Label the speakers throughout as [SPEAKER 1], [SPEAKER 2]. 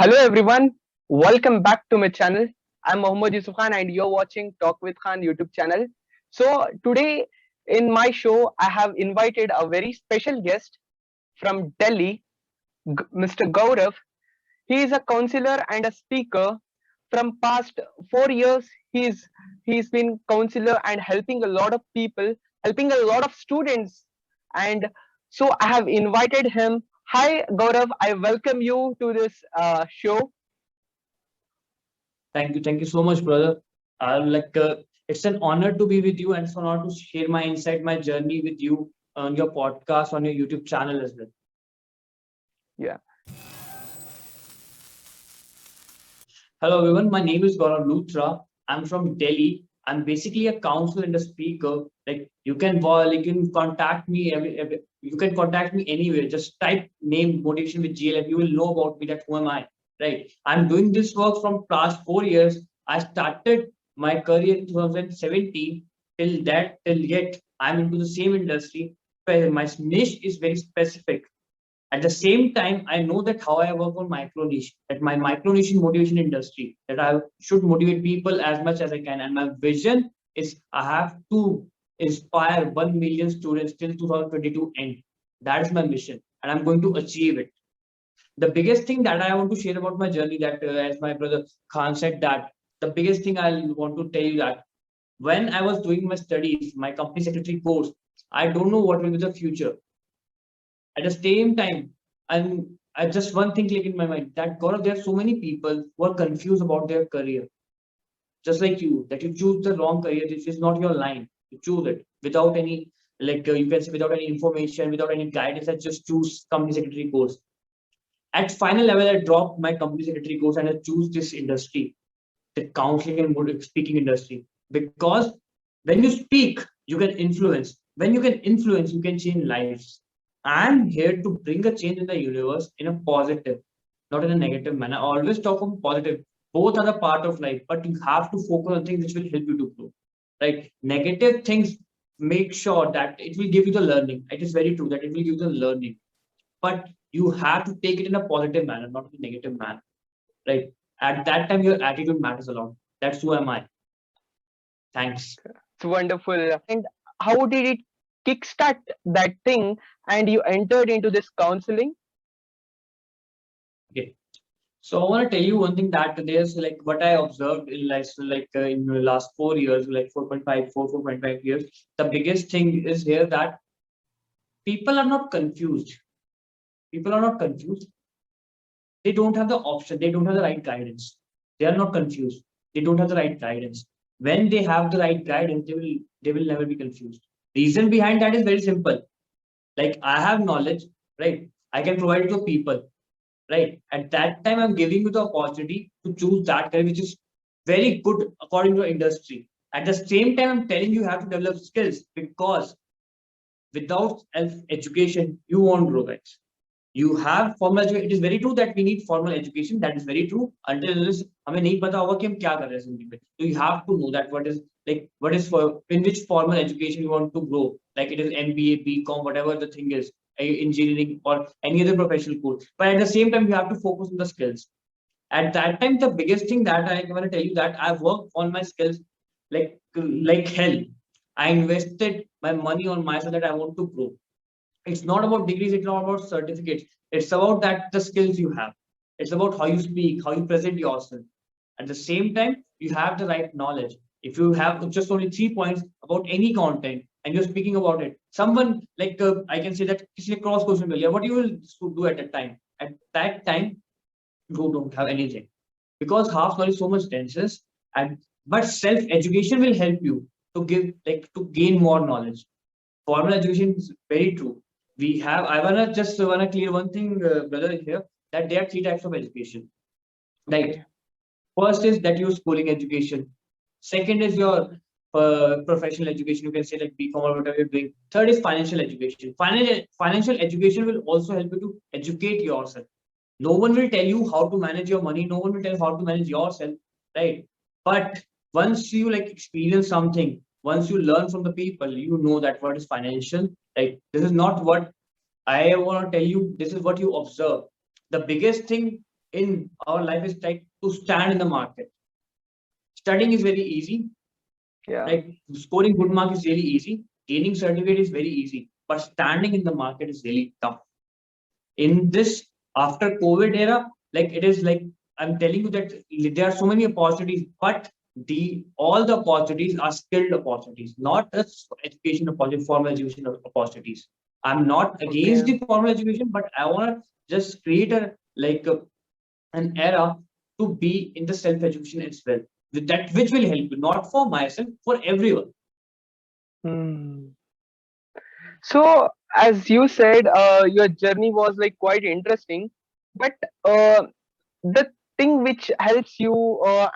[SPEAKER 1] Hello everyone, welcome back to my channel. I'm Mohammad Yusuf Khan and you're watching Talk with Khan YouTube channel. So today in my show, I have invited a very special guest from Delhi, Mr. Gaurav. He is a counselor and a speaker. From past 4 years, he's been counselor and helping a lot of people, helping a lot of students. And so I have invited him. Hi Gaurav, I welcome you to this show.
[SPEAKER 2] Thank you so much, brother. It's an honor to be with you, and it's an honor to share my insight, my journey with you on your podcast, on your YouTube channel as well.
[SPEAKER 1] Yeah.
[SPEAKER 2] Hello, everyone. My name is Gaurav Luthra. I'm from Delhi. I'm basically a counselor and a speaker. You can contact me you can contact me anywhere. Just type name motivation with GLF. You will know about me. That who am I? Right. I'm doing this work from past 4 years. I started my career in 2017. Till yet, I'm into the same industry. My niche is very specific. At the same time, I know that how I work on micro niche, that my micro niche in motivation industry, that I should motivate people as much as I can. And my vision is I have to inspire 1 million students till 2022 end. That is my mission, and I'm going to achieve it. The biggest thing that I want to share about my journey, that as my brother Khan said, that the biggest thing I want to tell you that when I was doing my studies, my company secretary course, I don't know what will be the future. At the same time, and I just one thing click in my mind that Gaurav, there are so many people who are confused about their career, just like you, that you choose the wrong career. This is not your line. You choose it without any, you can say, without any information, without any guidance. I just choose company secretary course. At final level, I dropped my company secretary course and I choose this industry, the counseling and speaking industry, because when you speak, you can influence. When you can influence, you can change lives. I'm here to bring a change in the universe in a positive, not in a negative manner. I always talk of positive. Both are the part of life, but you have to focus on things which will help you to grow. Right? Negative things, make sure that it will give you the learning. It is very true that it will give you the learning, but you have to take it in a positive manner, not in a negative manner. Right? At that time, your attitude matters a lot. That's who am I. Thanks.
[SPEAKER 1] It's wonderful. And how did it kickstart that thing and you entered into this counseling?
[SPEAKER 2] Okay. So I want to tell you one thing, that there's like what I observed in in the last 4 years, like 4.5 years. The biggest thing is here that people are not confused. People are not confused. They don't have the option. They don't have the right guidance. They are not confused. They don't have the right guidance. When they have the right guidance, they will never be confused. Reason behind that is very simple. Like I have knowledge, right? I can provide it to people, right? At that time, I'm giving you the opportunity to choose that career which is very good according to your industry. At the same time, I'm telling you have to develop skills, because without education, you won't grow, guys. You have formal education. It is very true that we need formal education. That is very true. Until unless हमें नहीं पता होगा कि हम क्या कर रहे हैं जिंदगी में. So you have to know that what is for in which formal education you want to grow. Like it is MBA, BCom, whatever the thing is, engineering or any other professional course. But at the same time, you have to focus on the skills. At that time, the biggest thing that I want to tell you that I've worked on my skills like hell. I invested my money on myself that I want to grow. It's not about degrees, it's not about certificates. It's about that the skills you have. It's about how you speak, how you present yourself. At the same time, you have the right knowledge. If you have just only 3 points about any content and you're speaking about it, someone I can say that किसी ने cross question कर लिया, what you will do at that time? At that time, you don't have anything, because half knowledge is so much dense, and but self education will help you to give to gain more knowledge. Formal education is very true. We have, I wanna clear one thing, brother, here, that there are three types of education. Right.
[SPEAKER 1] Okay.
[SPEAKER 2] First is that your schooling education. Second is your professional education. You can say like BCom or whatever you're doing. Third is financial education. Financial education will also help you to educate yourself. No one will tell you how to manage your money. No one will tell you how to manage yourself, right? But once you experience something, once you learn from the people, you know that what is financial. Right? This is not what I want to tell you. This is what you observe. The biggest thing in our life is like to stand in the market. Studying is very easy,
[SPEAKER 1] Yeah.
[SPEAKER 2] like scoring good mark is really easy, gaining certificate is very easy, but standing in the market is really tough. In this after COVID era, like it is like I'm telling you that there are so many opportunities, but the all the opportunities are skilled opportunities, not just education opportunities, formal education opportunities. I'm not against
[SPEAKER 1] Okay.
[SPEAKER 2] the formal education, but I want to just create a like an era to be in the self education as well. With that, which will help you, not for myself, for everyone.
[SPEAKER 1] Hmm. So, as you said, your journey was like quite interesting, but the thing which helps you,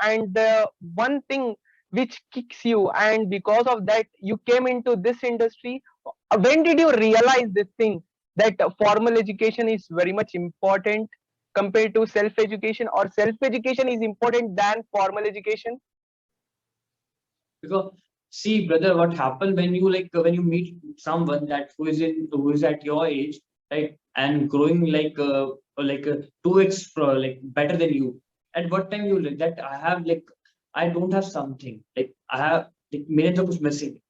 [SPEAKER 1] and the one thing which kicks you, and because of that, you came into this industry. When did you realize this thing that formal education is very much important compared to self education, or self education is important than formal education?
[SPEAKER 2] Because see, brother, what happened when you like when you meet someone that who is at your age, right, and growing like 2x like better than you. At what time you like that I have like I don't have something like I have like millions of missing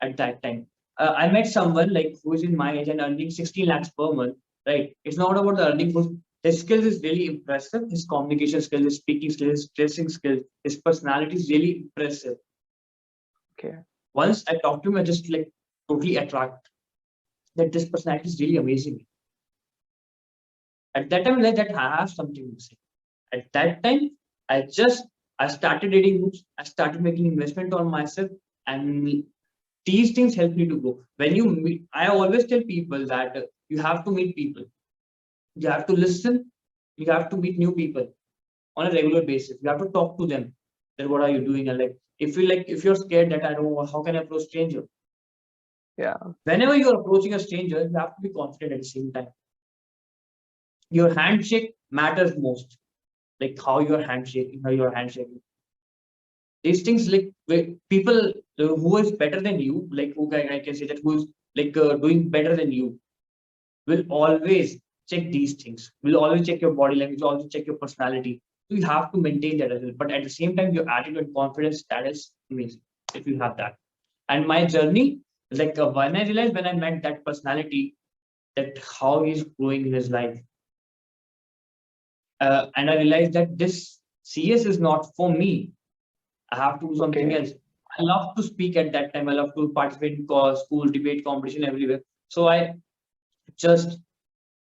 [SPEAKER 2] at that time. I met someone like who is in my age and earning 16 lakhs per month, right? It's not about the earning. His skills is really impressive. His communication skills, his speaking skills, his dressing skills, his personality is really impressive.
[SPEAKER 1] Okay.
[SPEAKER 2] Once I talk to him, I just like totally attract that this personality is really amazing. At that time, like that I have something to say. At that time, I started reading books, I started making investment on myself, and these things help me to grow. When you meet, I always tell people that you have to meet people, you have to listen, you have to meet new people on a regular basis. You have to talk to them. That what are you doing? And like if you're scared that I don't know how can I approach stranger.
[SPEAKER 1] Yeah.
[SPEAKER 2] Whenever you're approaching a stranger, you have to be confident at the same time. Your handshake matters most. Like how you're handshaking, how you're handshaking. These things like people who is better than you, like I can say that who is doing better than you, will always check these things. Will always check your body language, always check your personality. So you have to maintain that as well. But at the same time, your attitude and confidence, that is amazing if you have that. And my journey, when I realized when I met that personality, that how he's growing in his life. And I realized that this CS is not for me. I have to do something
[SPEAKER 1] Okay.
[SPEAKER 2] else. I love to speak at that time. I love to participate in school debate competition everywhere. So I just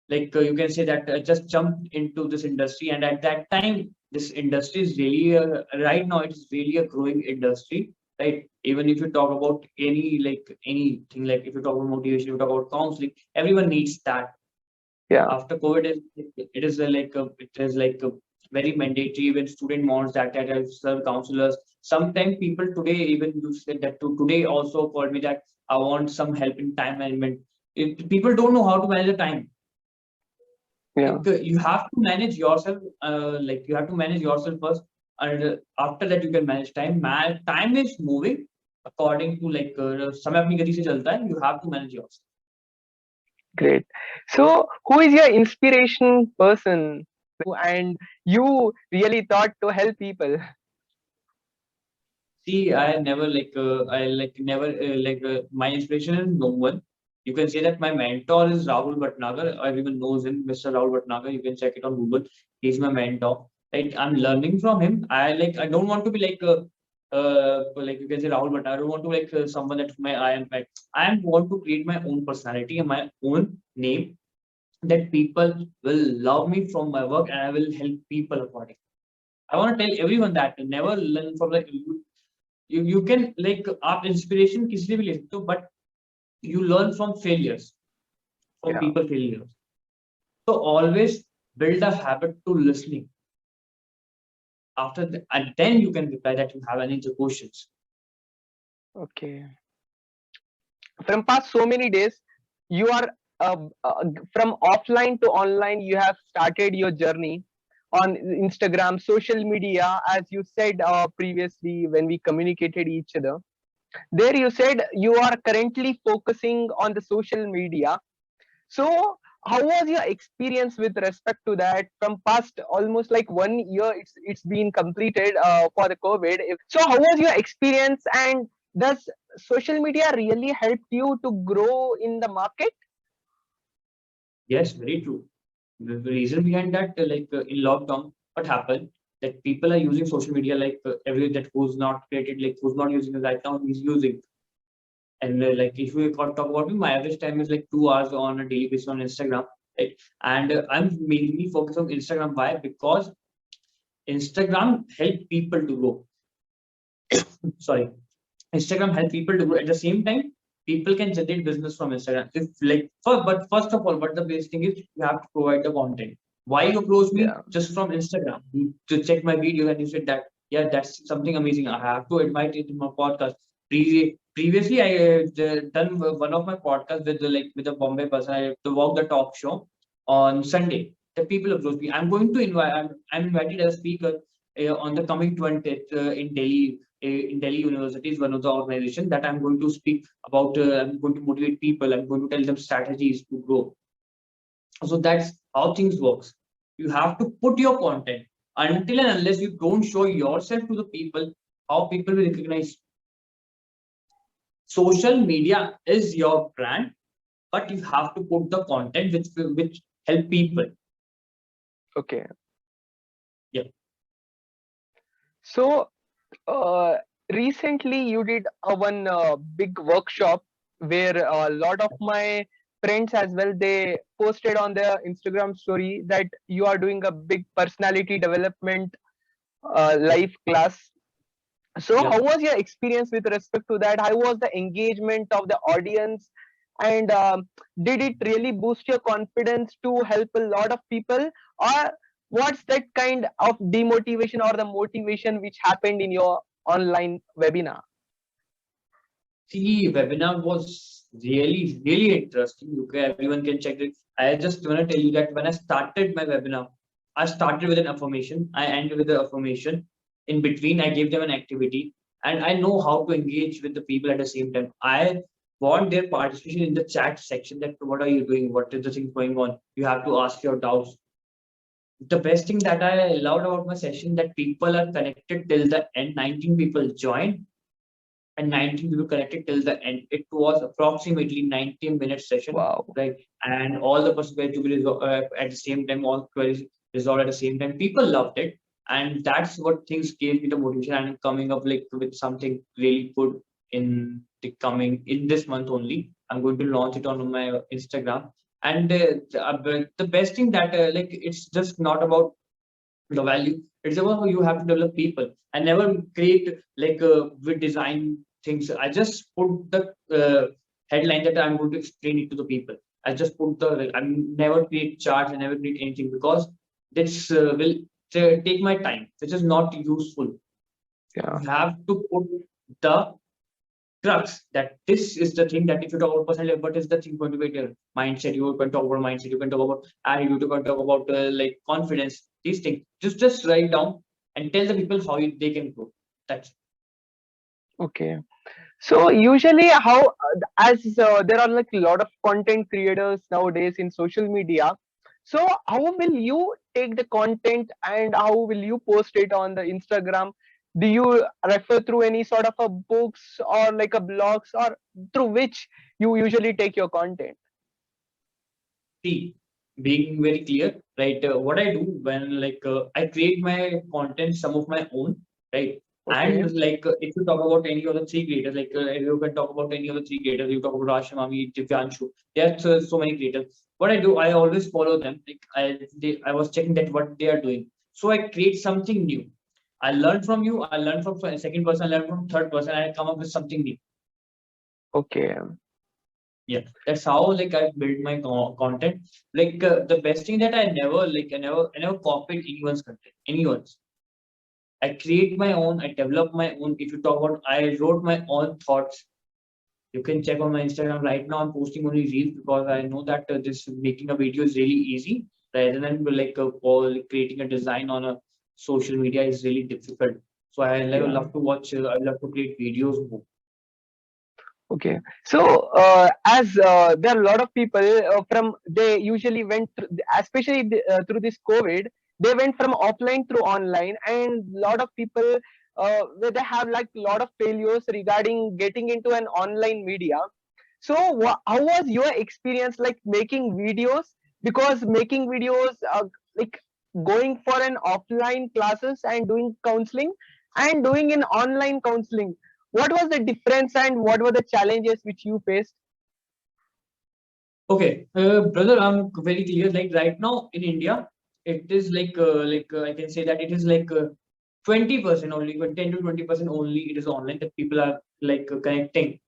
[SPEAKER 2] you can say that just jumped into this industry. And at that time, this industry is really right now it's really a growing industry. Right. Even if you talk about anything, like if you talk about motivation, you talk about counseling, everyone needs that.
[SPEAKER 1] Yeah.
[SPEAKER 2] After COVID, it is it is very mandatory. Even student wants that as counselors. Sometimes people today even you said that today also called me that I want some help in time management. People don't know how to manage the time.
[SPEAKER 1] Yeah.
[SPEAKER 2] You have to manage yourself. You have to manage yourself first, and after that you can manage time. Time is moving according to समय अपनी गति से चलता है. You have to manage yourself.
[SPEAKER 1] Great. So, who is your inspiration person? And you really thought to help people?
[SPEAKER 2] See, I never I never my inspiration is no one. You can say that my mentor is Rahul Bhatnagar. Everyone knows him, Mr. Rahul Bhatnagar. You can check it on Google. He's my mentor. Like I'm learning from him. I don't want to be you can say Rahul Bhatnagar. I don't want to someone that I am like. I want to create my own personality and my own name that people will love me from my work and I will help people accordingly. I want to tell everyone that never learn from you can आप inspiration किसी से भी ले सकते हो, but you learn from failures, from
[SPEAKER 1] Yeah.
[SPEAKER 2] people failures. So always build a habit to listening. And then you can reply that you have any questions.
[SPEAKER 1] Okay. From past so many days, you are from offline to online. You have started your journey on Instagram, social media, as you said previously when we communicated each other. There, you said you are currently focusing on the social media. So, how was your experience with respect to that from past almost like 1 year? It's been completed for the COVID. So how was your experience, and does social media really help you to grow in the market?
[SPEAKER 2] Yes, very true. The reason behind that, in lockdown, what happened that people are using social media every that who's not created, like who's not using it right now, he's using. And like if we talk about me, my average time is like 2 hours on a daily basis on Instagram. Right? And I'm mainly focused on Instagram. Why? Because Instagram help people to grow. Sorry, Instagram help people to grow. At the same time, people can generate business from Instagram. If but first of all, but the basic thing is you have to provide the content. Why you approach me
[SPEAKER 1] Yeah.
[SPEAKER 2] just from Instagram to check my videos and you said that yeah, that's something amazing. I have to admit it in my podcast. Previously, I done one of my podcasts with with a Bombay person. I have to walk the talk show on Sunday. The people approach me. I'm going to invite. I'm invited as a speaker on the coming 20th in Delhi in Delhi University is one of the organization that I'm going to speak about. I'm going to motivate people. I'm going to tell them strategies to grow. So that's how things works. You have to put your content until and unless you don't show yourself to the people, how people will recognize. Social media is your brand, but you have to put the content which help people.
[SPEAKER 1] Okay.
[SPEAKER 2] Yeah.
[SPEAKER 1] So recently you did a one big workshop where a lot of my friends as well, they posted on their Instagram story that you are doing a big personality development live class. So
[SPEAKER 2] Yeah.
[SPEAKER 1] how was your experience with respect to that? How was the engagement of the audience? And did it really boost your confidence to help a lot of people? Or what's that kind of demotivation or the motivation which happened in your online webinar?
[SPEAKER 2] See, webinar was really interesting. Okay, everyone can check it. I just want to tell you that when I started my webinar, I started with an affirmation. I ended with the affirmation. In between, I gave them an activity, and I know how to engage with the people at the same time. I want their participation in the chat section. That what are you doing? What is the thing going on? You have to ask your doubts. The best thing that I loved about my session that people are connected till the end. 19 people joined and 19 people connected till the end. It was approximately 90-minute session,
[SPEAKER 1] Wow.
[SPEAKER 2] right? And all the questions were to be at the same time, all queries resolved at the same time. People loved it, and that's what things gave me the motivation. And coming up with something really good in the coming in this month only. I'm going to launch it on my Instagram. And the best thing that it's just not about the value. It's about how you have to develop people. I never create with design things. I just put the headline that I'm going to explain it to the people. I just put the. I never create charts. I never create anything because this will take my time, which is not useful.
[SPEAKER 1] Yeah.
[SPEAKER 2] You have to put the crux that this is the thing that if you talk about personality, what is the thing going to be your mindset? You can talk about mindset. You can talk about attitude. You can talk about confidence. These things. Just write down and tell the people how they can grow. That's
[SPEAKER 1] Okay. So usually how as there are like a lot of content creators nowadays in social media. So how will you take the content and how will you post it on the Instagram? Do you refer through any sort of a books or like a blogs, or through which you usually take your content?
[SPEAKER 2] see being very clear, right? What I do when I create my content, some of my own, right?
[SPEAKER 1] Okay.
[SPEAKER 2] And if you talk about any of the three creators, if you can talk about any of the three creators, you talk about Ashamami, Divyanshu, there's so many creators. What I do, I always follow them. I was checking that what they are doing. So I create something new. I learn from you, I learn from second person, I learn from third person, I come up with something new.
[SPEAKER 1] Okay.
[SPEAKER 2] Yeah, that's how I build my content. The best thing that I never copied anyone's content, anyone's. I create my own, I develop my own. If you talk about, I wrote my own thoughts. You can check on my Instagram right now. I'm posting only reels because I know that this making a video is really easy rather than or creating a design on a social media is really difficult. So I
[SPEAKER 1] Yeah.
[SPEAKER 2] love to watch, I love to create videos more.
[SPEAKER 1] Okay, so as there are a lot of people from they usually went through, especially through this COVID, they went from offline through online, and a lot of people where they have like a lot of failures regarding getting into an online media. So how was your experience like making videos? Because making videos, like going for an offline classes and doing counseling and doing an online counseling, what was the difference and what were the challenges which you faced?
[SPEAKER 2] Okay, brother, I'm very clear. Like right now in India, it is I can say that it is 20% only, but 10 to 20% only. It is online that people are connecting,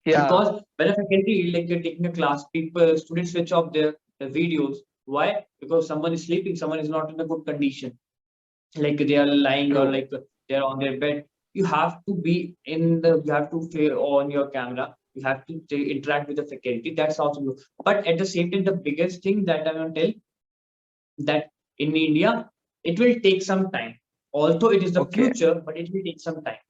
[SPEAKER 1] Yeah.
[SPEAKER 2] because when a faculty you're taking a class, people students switch off their videos. Why? Because someone is sleeping, someone is not in a good condition, like they are lying or
[SPEAKER 1] True.
[SPEAKER 2] they're on their bed. You have to be you have to on your camera, you have to interact with the faculty. That's also good. But at the same time, the biggest thing that I want to tell, that in India it will take some time. Although it is the
[SPEAKER 1] Okay.
[SPEAKER 2] future, but it will take some time.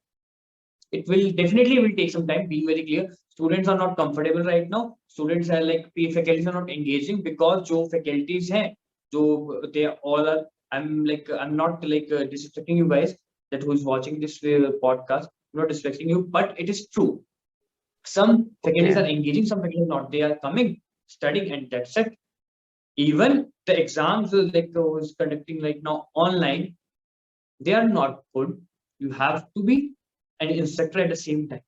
[SPEAKER 2] It will definitely will take some time. Being very clear, students are not comfortable right now. Students are faculties are not engaging, because jo faculties hai, jo they all are, I'm not disrespecting you guys that who is watching this podcast. I'm not disrespecting you, but it is true. Some faculties
[SPEAKER 1] Okay.
[SPEAKER 2] are engaging, some faculties are not. They are coming, studying, and that's it. Even the exams who's conducting right now online, they are not good. You have to be an instructor at the same time.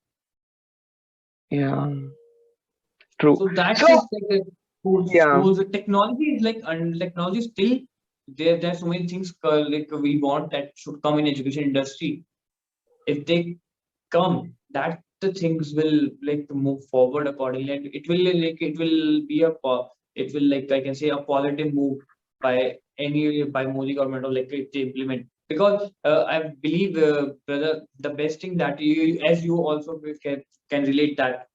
[SPEAKER 1] Yeah. True.
[SPEAKER 2] So
[SPEAKER 1] So
[SPEAKER 2] that is schools.
[SPEAKER 1] yeah.
[SPEAKER 2] Schools. Technology is and technology is still there. There are so many things we want that should come in education industry. If they come, that the things will move forward accordingly, and it will it will be it will I can say a positive move by by Modi government, or if they implement. Because I believe, brother, the best thing that you, as you also can relate, that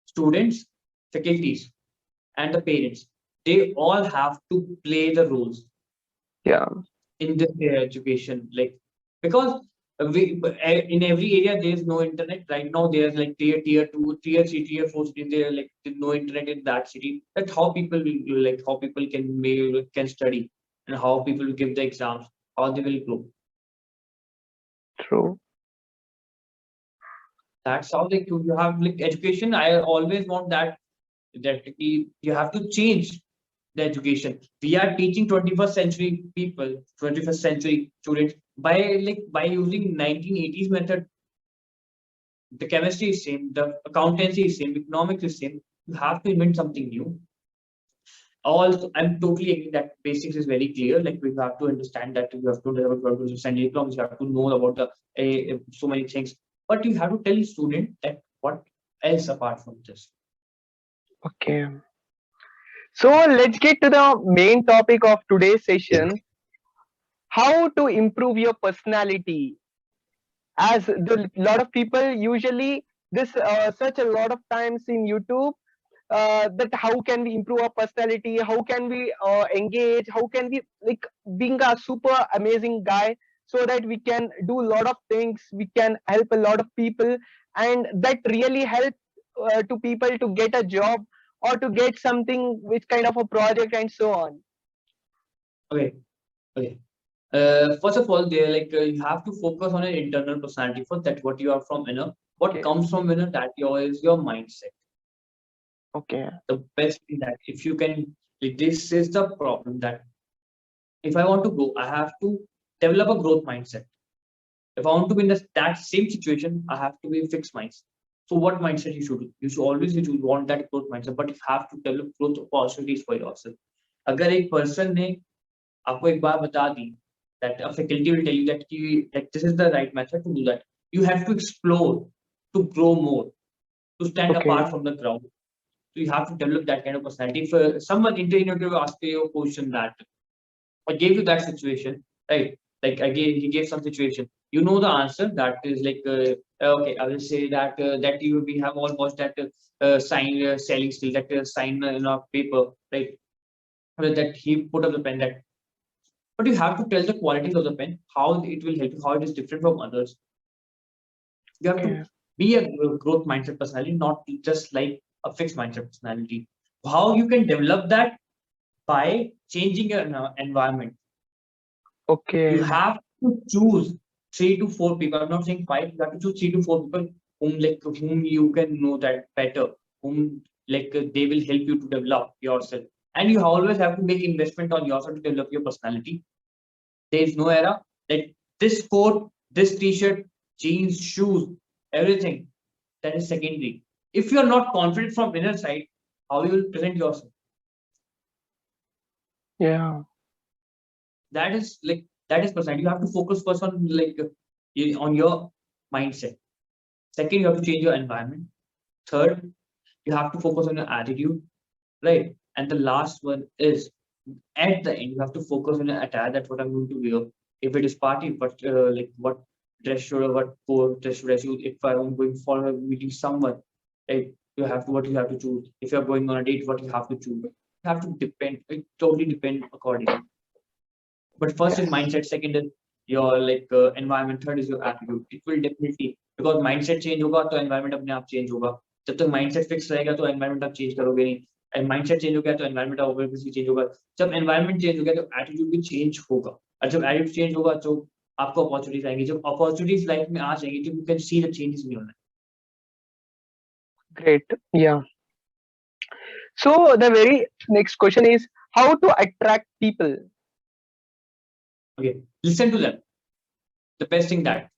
[SPEAKER 2] students, faculties, and the parents, they all have to play the roles
[SPEAKER 1] Yeah.
[SPEAKER 2] in this education. Because in every area there is no internet right now. There's tier 2, tier 3, tier 4 cities. There there's no internet in that city. That's how people will how people can study, and how people will give the exams, how they will grow.
[SPEAKER 1] True.
[SPEAKER 2] That's how you have education. I always want that you have to change the education. We are teaching 21st century people, 21st century students, by by using 1980s method. The chemistry is same, the accountancy is same, economics is same. You have to invent something new. Also, I'm totally agree that basics is very clear. Like we have to understand that you have to develop, you have to understand economics, you have to know about the so many things. But you have to tell the student that what else apart from this.
[SPEAKER 1] Okay. So let's get to the main topic of today's session: how to improve your personality. As the lot of people usually this search a lot of times in YouTube, that how can we improve our personality, how can we engage, how can we like being a super amazing guy, so that we can do a lot of things, we can help a lot of people, and that really help to people to get a job or to get something which kind of a project and so on.
[SPEAKER 2] Okay, okay. First of all, they you have to focus on an internal personality first. That what you are from inner. What
[SPEAKER 1] Okay.
[SPEAKER 2] comes from inner, that is your mindset.
[SPEAKER 1] Okay.
[SPEAKER 2] The best thing that if you can, this is the problem, that if I want to grow, I have to develop a growth mindset. If I want to be in that same situation, I have to be fixed mindset. So what mindset you should do? You should always you should want that growth mindset, but you have to develop growth opportunities for yourself. अगर एक person ने आपको एक बार बता दी, that a faculty will tell you that this is the right method to do that. You have to explore, to grow more, to stand
[SPEAKER 1] Okay.
[SPEAKER 2] apart from the crowd. So you have to develop that kind of personality. If someone interview asked you a question, that I gave you that situation, right? Like he gave some situation. You know the answer. That is okay. I will say that that you we have all watched that sign selling skill, that sign in a paper, right? That he put up the pen, that, but you have to tell the qualities of the pen, how it will help you, how it is different from others. You have to
[SPEAKER 1] Okay.
[SPEAKER 2] Be a growth mindset personality, not just like a fixed mindset personality. How you can develop that? By changing your environment. You
[SPEAKER 1] Okay.
[SPEAKER 2] have to choose 3 to 4 people. I'm not saying 5. You have to choose 3 to 4 people whom you can know that better, whom they will help you to develop yourself. And you always have to make investment on yourself to develop your personality. There is no era that this coat, this t-shirt, jeans, shoes, everything that is secondary. If you are not confident from inner side, how you will present yourself?
[SPEAKER 1] Yeah.
[SPEAKER 2] That is percent. You have to focus first on on your mindset. Second, you have to change your environment. Third, you have to focus on your attitude, right? And the last one is at the end, you have to focus on your attire. That's what I'm going to wear. If it is party, but what dress should or what dress should I choose? If I'm going for a meeting someone, right? You have to what you have to choose. If you're going on a date, what you have to choose. You have to depend. It totally depend accordingly. But first is
[SPEAKER 1] Yes.
[SPEAKER 2] mindset, second is your environment, third is your attitude. It will definitely, because mindset change होगा तो environment अपने आप change होगा. जब तक mindset fix रहेगा तो environment आप change करोगे नहीं. And mindset change हो गया तो environment obviously change होगा. जब environment change हो गया तो attitude भी change होगा. और जब attitude change होगा तो आपको opportunities आएंगी. जब opportunities life में आ जाएंगी तो you can see the changes in your life.
[SPEAKER 1] Great. Yeah. So the very next question is how to attract people.
[SPEAKER 2] Okay, listen to them. The best thing that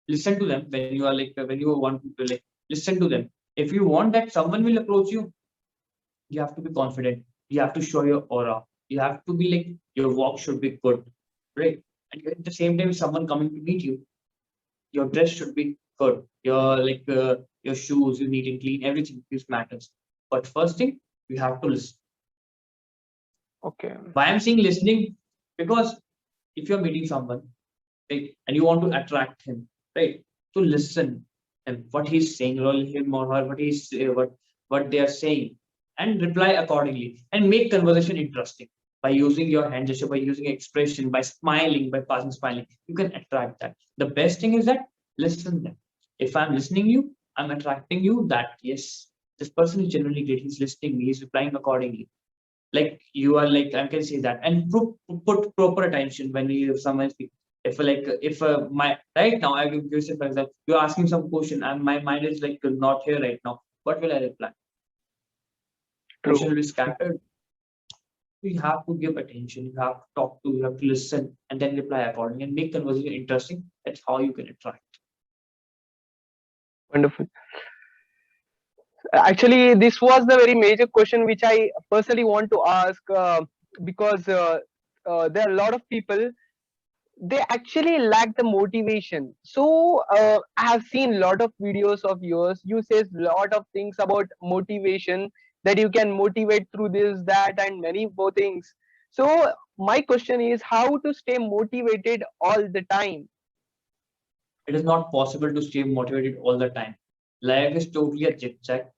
[SPEAKER 2] listen to them when you are when you want to listen to them. If you want that someone will approach you, you have to be confident. You have to show your aura. You have to be your walk should be good, right? And at the same time, someone coming to meet you, your dress should be good. Your shoes, you neat and clean. Everything this matters. But first thing, you have to listen.
[SPEAKER 1] Okay.
[SPEAKER 2] Why I'm saying listening? Because if you're meeting someone, right, and you want to attract him, right, to listen and what he's saying, or him or her, what they are saying, and reply accordingly, and make conversation interesting by using your hand gesture, by using expression, by smiling, by passing smiling. You can attract that. The best thing is that listen them. If I'm listening you, I'm attracting you. That yes, this person is genuinely great. He's listening me. He's replying accordingly. You are I can say that, and put proper attention when you someone speak. If my right now I will give you for example, you're asking some question and my mind is not here right now. What will I reply? Question
[SPEAKER 1] True.
[SPEAKER 2] will be scattered. You have to give attention. You have to talk to. You have to listen and then reply accordingly and make conversation interesting. That's how you can attract.
[SPEAKER 1] Wonderful. Actually, this was the very major question which I personally want to ask because there are a lot of people they actually lack the motivation. So I have seen a lot of videos of yours. You says a lot of things about motivation that you can motivate through this, that, and many more things. So my question is how to stay motivated all the time.
[SPEAKER 2] It is not possible to stay motivated all the time. Life is totally a chit chat.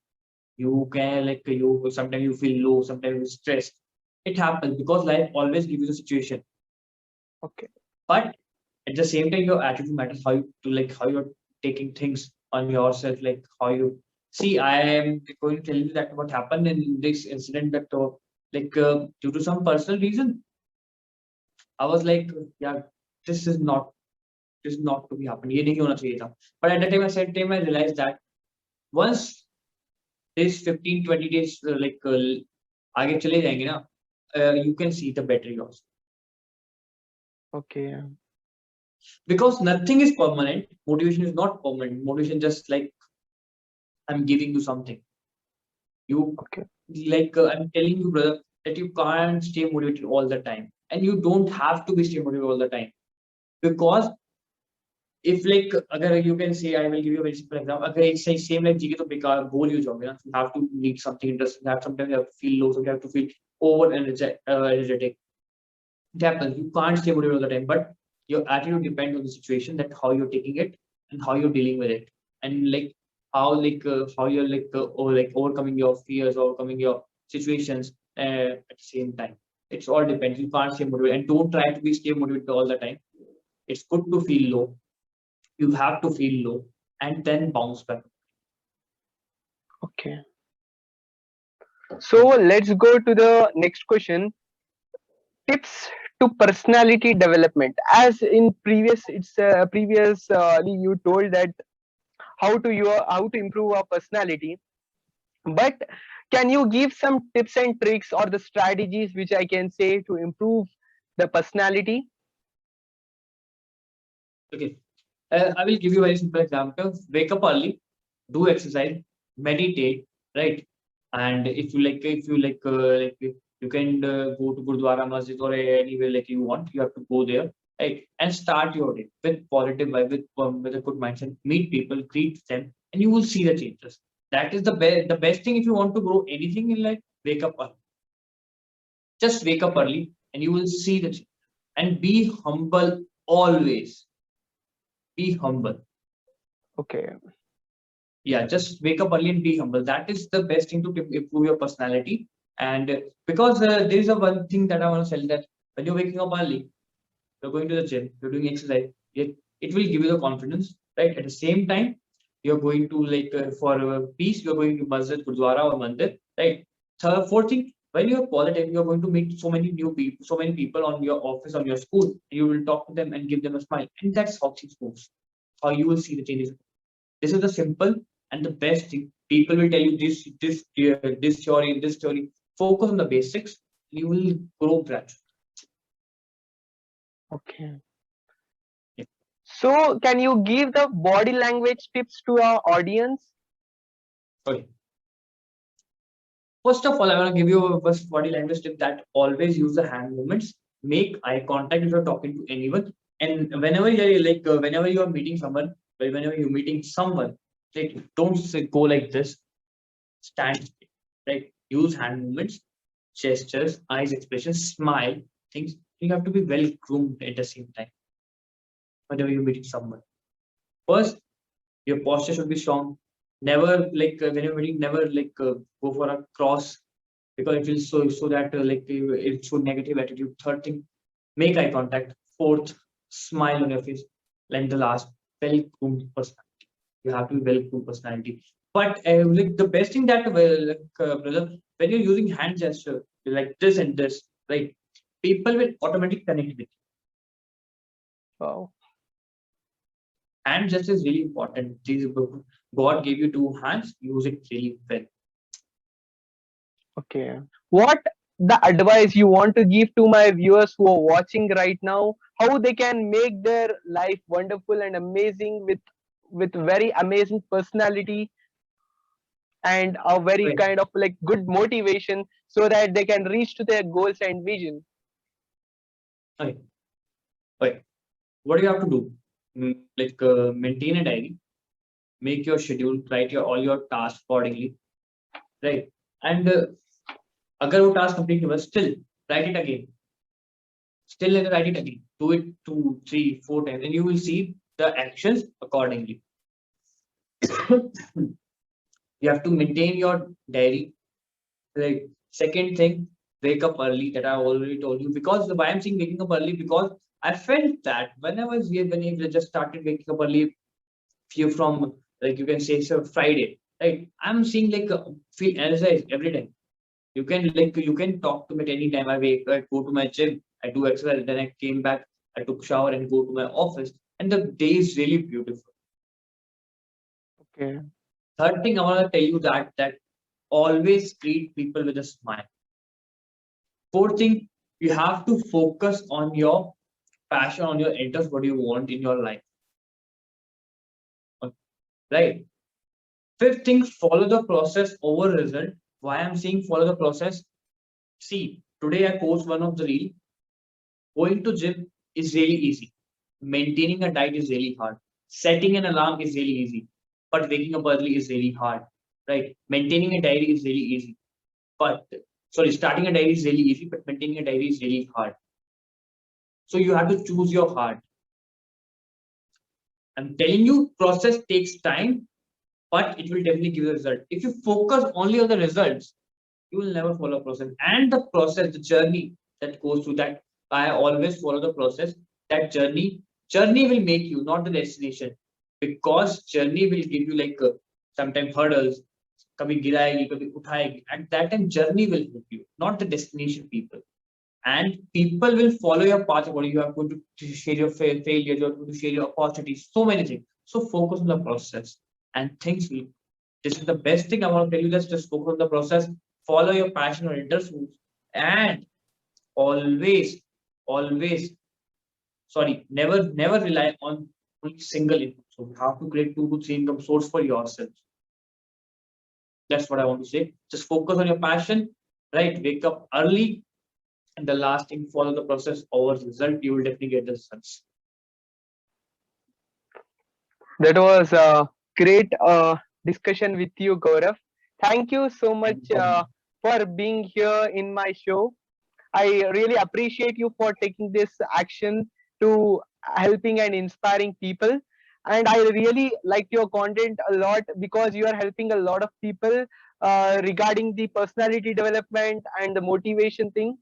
[SPEAKER 2] You can you sometimes you feel low, sometimes you're stressed. It happens because life always gives you the situation.
[SPEAKER 1] Okay.
[SPEAKER 2] But at the same time, your attitude matters. How you to how you're taking things on yourself, how you see. I am going to tell you that what happened in this incident that due to some personal reason, I was yeah, this is not to be happening. ये नहीं होना चाहिए था. But at the time, I realized that once this 15-20 days आगे चले जाएंगे ना, you can see the better yours.
[SPEAKER 1] Okay.
[SPEAKER 2] Because nothing is permanent. Motivation is not permanent. Motivation just I'm giving you something. You
[SPEAKER 1] Okay.
[SPEAKER 2] I'm telling you, brother, that you can't stay motivated all the time, and you don't have to be stay motivated all the time. Because if agar you can say, I will give you a very simple example. Agar it's same like GK to बेकार goal you job, you have to need something interesting. You have sometimes you have to feel low, sometimes you have to feel over energetic. It happens. You can't stay motivated all the time, but your attitude depends on the situation, that how you're taking it and how you're dealing with it, and how you're overcoming your fears, overcoming your situations at the same time. It's all depends. You can't stay motivated, and don't try to be stay motivated all the time. It's good to feel low. You have to feel low and then bounce back.
[SPEAKER 1] Okay. So let's go to the next question. Tips to personality development. As in previous, it's previously you told that how to improve our personality. But can you give some tips and tricks or the strategies which I can say to improve the personality?
[SPEAKER 2] Okay. I will give you a very simple example. Wake up early, do exercise, meditate, right? And if you can go to Gurdwara Masjid or anywhere like you want. You have to go there, right? And start your day with positive vibe, with a good mindset. Meet people, greet them, and you will see the changes. That is the best. The best thing if you want to grow anything in life. Wake up early. Just wake up early, and you will see the change. And be humble always. Be humble.
[SPEAKER 1] Okay.
[SPEAKER 2] Yeah, just wake up early and be humble. That is the best thing to improve your personality. And because there is a one thing that I want to tell, that when you're waking up early, you're going to the gym, you're doing exercise, it will give you the confidence, right? At the same time, you're going to for peace, you're going to masjid, gurdwara or mandir, right? Third, fourth thing, when you're positive, you're going to meet so many new people, so many people on your office, on your school. You will talk to them and give them a smile, and that's how things moves. How you will see the changes. This is the simple and the best thing. People will tell you this theory. Focus on the basics. You will grow gradually.
[SPEAKER 1] Okay.
[SPEAKER 2] Yeah.
[SPEAKER 1] So can you give the body language tips to our audience?
[SPEAKER 2] Okay. First of all, I want to give you a first body language tip, that always use the hand movements. Make eye contact if you're talking to anyone. And whenever you are meeting someone, whenever you're meeting someone, don't go like this. Stand straight, right? Use hand movements, gestures, eyes expressions, smile, things. You have to be well groomed at the same time whenever you're meeting someone. First, your posture should be strong. Never when you're meeting, never go for a cross, because it will so that it show negative attitude. Third thing, make eye contact. Fourth, smile on your face. And the last, well groomed personality. You have to be well groomed personality. But the best thing that brother, when you're using hand gesture like this and this, right? People will automatically connect with you.
[SPEAKER 1] Wow.
[SPEAKER 2] Hand gesture is really important. God gave you two hands. Use it really well.
[SPEAKER 1] Okay. What the advice you want to give to my viewers who are watching right now? How they can make their life wonderful and amazing with very amazing personality and a very
[SPEAKER 2] Right.
[SPEAKER 1] kind of like good motivation so that they can reach to their goals and vision.
[SPEAKER 2] Right. Right. What do you have to do? Maintain a diary, make your schedule, write your all your tasks accordingly, right? And agar wo task complete हुआ, still write it again. Still write it again. Do it 2, 3, 4 times, and you will see the actions accordingly. You have to maintain your diary. Like, second thing, wake up early. That I already told you. Because why I'm saying waking up early, because I felt that when I was here, when I just started waking up early, few from you can say so Friday, right? I'm seeing feel energized every time. You can talk to me at any time. I go to my gym, I do exercise, then I came back, I took shower and go to my office, and the day is really beautiful.
[SPEAKER 1] Okay.
[SPEAKER 2] Third thing I want to tell you, that always greet people with a smile. Fourth thing, you have to focus on your passion, on your interest, what you want in your life. Right. Fifth thing, follow the process over result. Why I'm saying follow the process? See, today I post one of the reel. Going to gym is really easy. Maintaining a diet is really hard. Setting an alarm is really easy. But waking up early is really hard. Right? Maintaining a diary is really easy. But sorry, starting a diary is really easy, but maintaining a diary is really hard. So you have to choose your heart. I'm telling you, process takes time, but it will definitely give you a result. If you focus only on the results, you will never follow process. And the process, the journey that goes through that, I always follow the process. That journey will make you, not the destination, because journey will give you sometimes hurdles, कभी गिराएगी कभी उठाएगी. At that time journey will help you, not the destination people. And people will follow your path according. You are going to share your failures, you are going to share your opportunities, so many things. So focus on the process and things will. This is the best thing I want to tell you. Just focus on the process, follow your passion or interests, and always, always, sorry, never rely on only single income. So you have to create 2 to 3 income source for yourself. That's what I want to say. Just focus on your passion, right? Wake up early, and the last thing, follow the process over result. You will definitely get the results.
[SPEAKER 1] That was a great discussion with you, Gaurav. Thank you so much
[SPEAKER 2] Thank you.
[SPEAKER 1] for being here in my show. I really appreciate you for taking this action to helping and inspiring people. And I really liked your content a lot because you are helping a lot of people regarding the personality development and the motivation thing.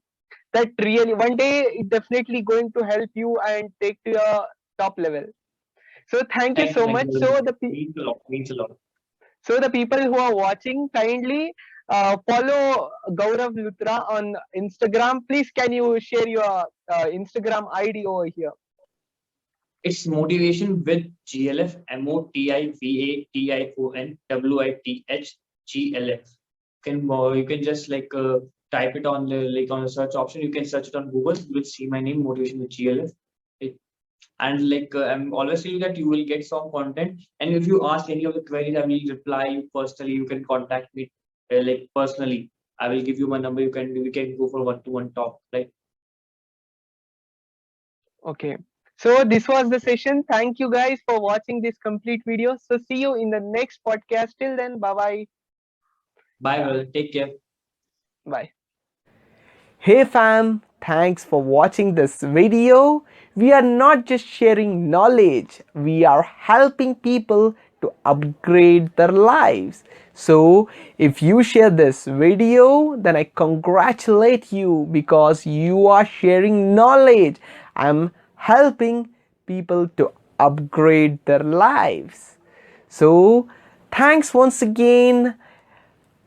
[SPEAKER 1] That really one day it definitely going to help you and take to your top level. So thank you so
[SPEAKER 2] Thank
[SPEAKER 1] much.
[SPEAKER 2] you very much. Means a lot. Means a lot.
[SPEAKER 1] So the people who are watching, kindly follow Gaurav Luthra on Instagram. Please, can you share your Instagram ID over here?
[SPEAKER 2] It's motivation with GLF, MOTIVATIONWITH You can just type it on the search option. You can search it on Google. You will see my name, motivation with GLF. It- And I'm always telling you that you will get some content. And if you ask any of the queries, I will reply you personally. You can contact me personally. I will give you my number. We can go for one-to-one talk.
[SPEAKER 1] Okay. So this was the session. Thank you guys for watching this complete video. So see you in the next podcast. Till then, bye bye.
[SPEAKER 2] Bye, brother. Take care.
[SPEAKER 1] Bye. Hey fam, thanks for watching this video. We are not just sharing knowledge, we are helping people to upgrade their lives. So if you share this video, then I congratulate you because you are sharing knowledge. I'm helping people to upgrade their lives. So thanks once again.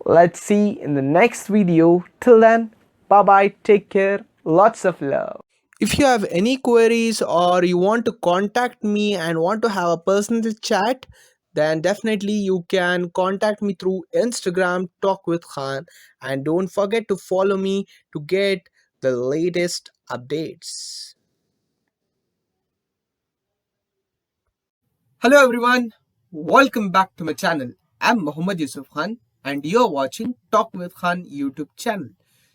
[SPEAKER 1] Let's see in the next video. Till then, bye bye, take care, lots of love. If you have any queries or you want to contact me and want to have a personal chat, then definitely you can contact me through Instagram Talk with Khan, and don't forget to follow me to get the latest updates. Hello everyone, welcome back to my channel. I'm Muhammad Yusuf Khan and you're watching Talk with Khan YouTube channel.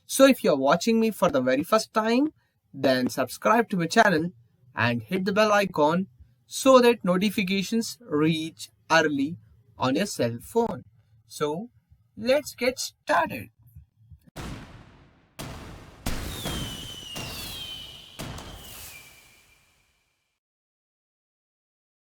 [SPEAKER 1] So if you're watching me for the very first time, then subscribe to my channel and hit the bell icon so that notifications reach early on your cell phone. So let's get started.